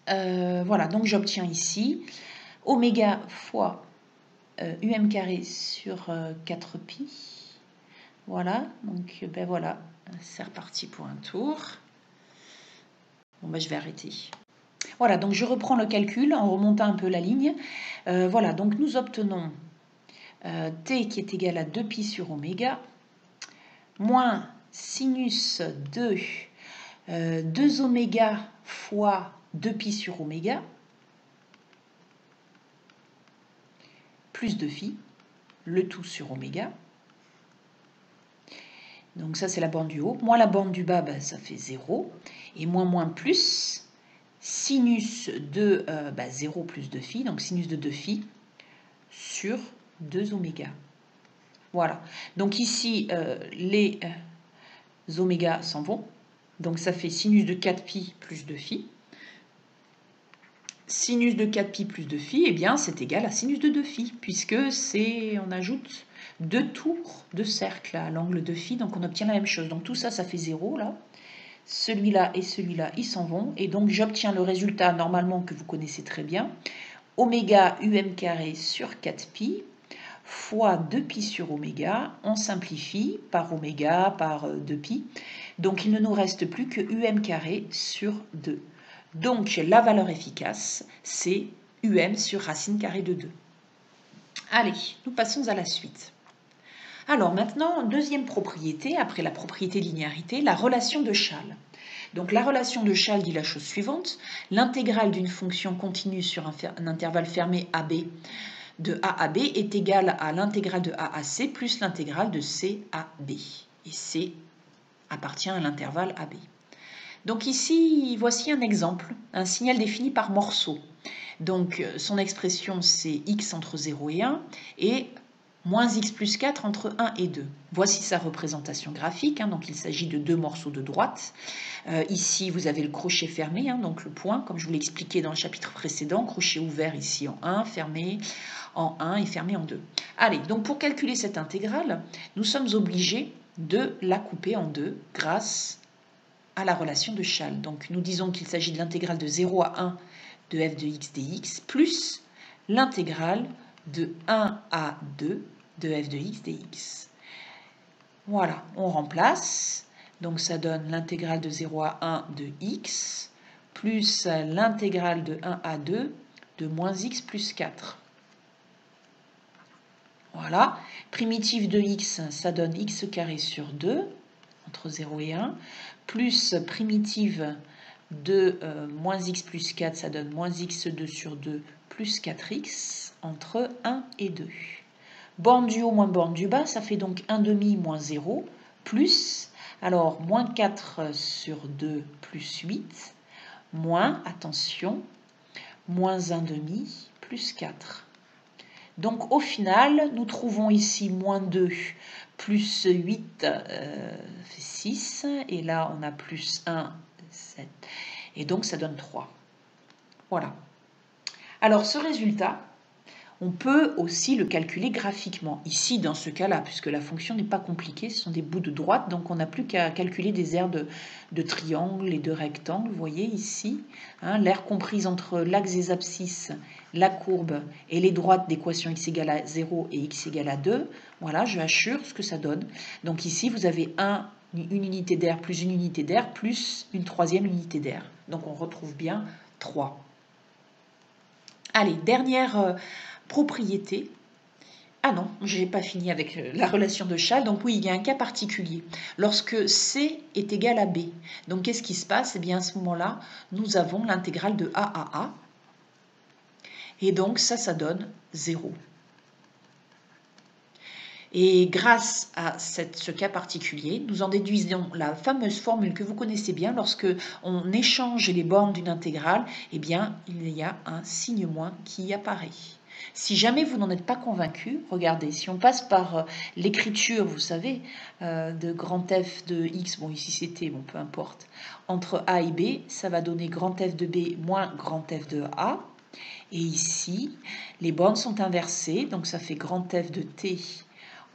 Voilà, donc j'obtiens ici oméga fois um carré sur 4pi. Voilà, donc ben voilà, c'est reparti pour un tour. Bon, ben je vais arrêter. Voilà, donc je reprends le calcul en remontant un peu la ligne. Voilà, donc nous obtenons t qui est égal à 2pi sur oméga, moins sinus de 2 oméga fois 2pi sur oméga, plus 2phi, le tout sur oméga. Donc ça, c'est la borne du haut. Moins la borne du bas, ben, ça fait 0. Et moins plus, sinus de 0 plus 2phi, donc sinus de 2phi, sur 2 oméga. Voilà. Donc ici, les oméga s'en vont. Donc ça fait sinus de 4pi plus 2phi. Sinus de 4pi plus 2phi, eh bien, c'est égal à sinus de 2phi, puisque on ajoute 2 tours de cercle à l'angle de phi, donc on obtient la même chose. Donc tout ça, ça fait 0, là. Celui-là et celui-là, ils s'en vont. Et donc, j'obtiens le résultat, normalement, que vous connaissez très bien. Oméga um carré sur 4pi fois 2pi sur oméga. On simplifie par oméga, par 2pi. Donc, il ne nous reste plus que um carré sur 2. Donc, la valeur efficace, c'est sur racine carrée de 2. Allez, nous passons à la suite. Alors maintenant, deuxième propriété, après la propriété de linéarité, la relation de Chasles. Donc la relation de Chasles dit la chose suivante, l'intégrale d'une fonction continue sur un intervalle fermé AB de A à B est égale à l'intégrale de A à C plus l'intégrale de C à B. Et C appartient à l'intervalle AB. Donc ici, voici un exemple, un signal défini par morceau. Donc son expression c'est x entre 0 et 1 et moins x plus 4 entre 1 et 2. Voici sa représentation graphique, donc il s'agit de 2 morceaux de droite. Ici, vous avez le crochet fermé, donc le point, comme je vous l'ai expliqué dans le chapitre précédent, crochet ouvert ici en 1, fermé en 1 et fermé en 2. Allez, donc pour calculer cette intégrale, nous sommes obligés de la couper en deux grâce à la relation de Chasles. Donc nous disons qu'il s'agit de l'intégrale de 0 à 1 de f de x dx plus l'intégrale de 1 à 2 de f de x dx. Voilà, on remplace. Donc ça donne l'intégrale de 0 à 1 de x plus l'intégrale de 1 à 2 de moins x plus 4. Voilà, primitive de x, ça donne x carré sur 2, entre 0 et 1, plus primitive de moins x plus 4, ça donne moins x2 sur 2 plus 4x, entre 1 et 2. Borne du haut moins borne du bas, ça fait donc 1 demi moins 0, plus, alors moins 4 sur 2 plus 8, moins, attention, moins 1 demi plus 4. Donc au final, nous trouvons ici moins 2 plus 8 fait 6, et là on a plus 1, 7, et donc ça donne 3. Voilà. Alors ce résultat, on peut aussi le calculer graphiquement, ici dans ce cas-là, puisque la fonction n'est pas compliquée, ce sont des bouts de droite, donc on n'a plus qu'à calculer des aires de triangle et de rectangle, vous voyez ici, l'aire comprise entre l'axe des abscisses, la courbe et les droites d'équation x égale à 0 et x égale à 2, voilà, je assure ce que ça donne. Donc ici, vous avez une unité d'aire plus une unité d'aire plus une troisième unité d'aire. Donc on retrouve bien 3. Allez, dernière propriété. Ah non, je n'ai pas fini avec la relation de Chasles. Donc oui, il y a un cas particulier. Lorsque C est égal à B, donc qu'est-ce qui se passe? Eh bien à ce moment-là, nous avons l'intégrale de A à A. Et donc ça donne 0. Et grâce à ce cas particulier, nous en déduisons la fameuse formule que vous connaissez bien. Lorsque on échange les bornes d'une intégrale, eh bien, il y a un signe moins qui apparaît. Si jamais vous n'en êtes pas convaincu, regardez, si on passe par l'écriture, vous savez, de grand F de x, bon ici c'était, bon peu importe, entre A et B, ça va donner grand F de B moins grand F de A. Et ici, les bornes sont inversées, donc ça fait grand F de t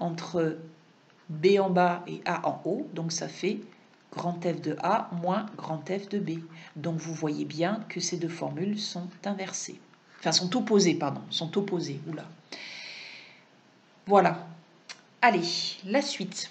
entre B en bas et A en haut, donc ça fait grand F de A moins grand F de B. Donc vous voyez bien que ces deux formules sont inversées. Enfin, sont opposées, pardon, sont opposées. Oula. Voilà. Allez, la suite.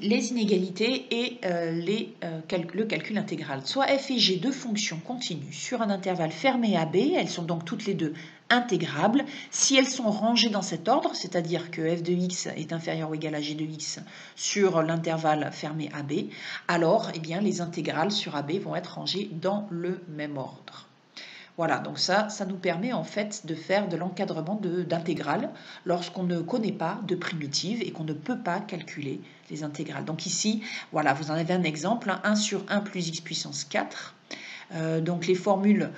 Les inégalités et le calcul intégral. Soit f et g, deux fonctions continues sur un intervalle fermé AB, elles sont donc toutes les deux intégrables. Si elles sont rangées dans cet ordre, c'est-à-dire que f de x est inférieur ou égal à g de x sur l'intervalle fermé AB, alors eh bien, les intégrales sur AB vont être rangées dans le même ordre. Voilà, donc ça nous permet en fait de faire de l'encadrement d'intégrales lorsqu'on ne connaît pas de primitives et qu'on ne peut pas calculer les intégrales. Donc ici, voilà, vous en avez un exemple, 1 sur 1 plus x puissance 4. Donc les formules,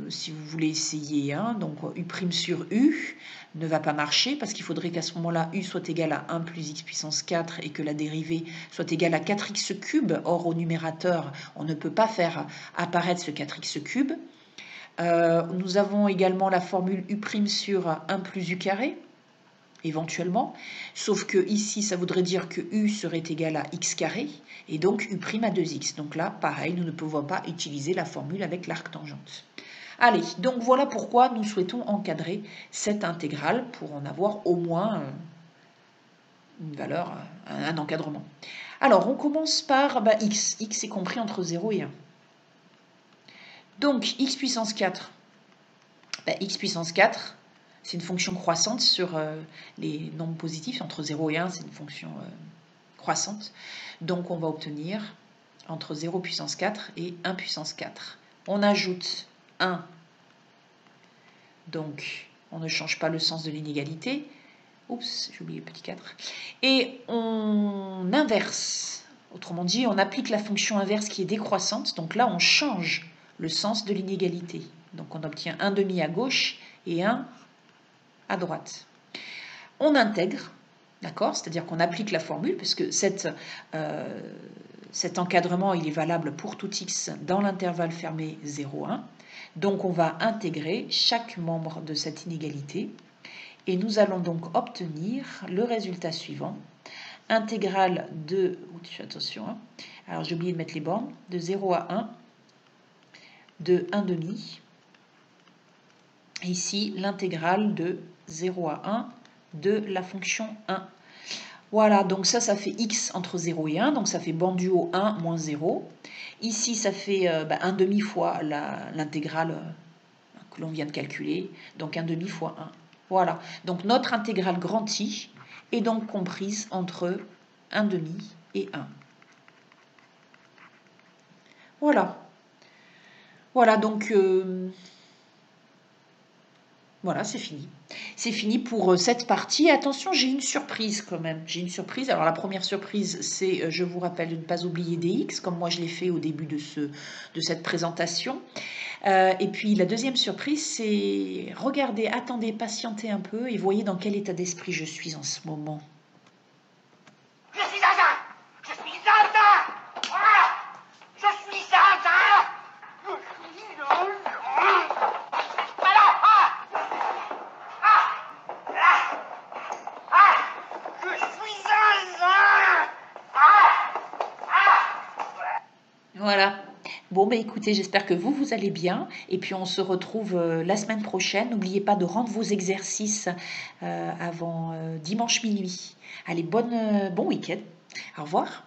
si vous voulez essayer, donc u' sur u ne va pas marcher parce qu'il faudrait qu'à ce moment-là, u soit égal à 1 plus x puissance 4 et que la dérivée soit égale à 4x cube. Or, au numérateur, on ne peut pas faire apparaître ce 4x cube. Nous avons également la formule u' sur 1 plus u carré, éventuellement, sauf que ici, ça voudrait dire que u serait égal à x carré, et donc u' à 2x. Donc là, pareil, nous ne pouvons pas utiliser la formule avec l'arc tangente. Allez, donc voilà pourquoi nous souhaitons encadrer cette intégrale pour en avoir au moins une valeur, un encadrement. Alors, on commence par x. X est compris entre 0 et 1. Donc, x puissance 4, x puissance 4, c'est une fonction croissante sur les nombres positifs. Entre 0 et 1, c'est une fonction croissante. Donc, on va obtenir entre 0 puissance 4 et 1 puissance 4. On ajoute 1. Donc, on ne change pas le sens de l'inégalité. Oups, j'ai oublié le petit 4. Et on inverse. Autrement dit, on applique la fonction inverse qui est décroissante. Donc là, on change le sens de l'inégalité. Donc on obtient un demi à gauche et un à droite. On intègre, d'accord, c'est-à-dire qu'on applique la formule, parce que cet encadrement, il est valable pour tout x dans l'intervalle fermé 0, 1. Donc on va intégrer chaque membre de cette inégalité, et nous allons donc obtenir le résultat suivant. Intégrale de, attention, alors j'ai oublié de mettre les bornes, de 0 à 1, de 1 demi. Ici, l'intégrale de 0 à 1 de la fonction 1. Voilà, donc ça fait x entre 0 et 1, donc ça fait borne du haut 1 moins 0. Ici, ça fait 1 demi fois l'intégrale que l'on vient de calculer, donc 1 demi fois 1. Voilà, donc notre intégrale grand I est donc comprise entre 1 demi et 1. Voilà. Voilà, donc voilà, c'est fini. C'est fini pour cette partie. Attention, j'ai une surprise quand même. J'ai une surprise. Alors la première surprise, c'est, je vous rappelle, de ne pas oublier des x, comme moi je l'ai fait au début de cette présentation. Et puis la deuxième surprise, c'est regardez, attendez, patientez un peu et voyez dans quel état d'esprit je suis en ce moment. Je suis Zinzin! Je suis Zinzin! Voilà! Je suis Zinzin! Je suis Zinzin! Voilà! Je suis Zinzin! Voilà. Bon, écoutez, j'espère que vous allez bien. Et puis, on se retrouve la semaine prochaine. N'oubliez pas de rendre vos exercices avant dimanche minuit. Allez, bon week-end. Au revoir.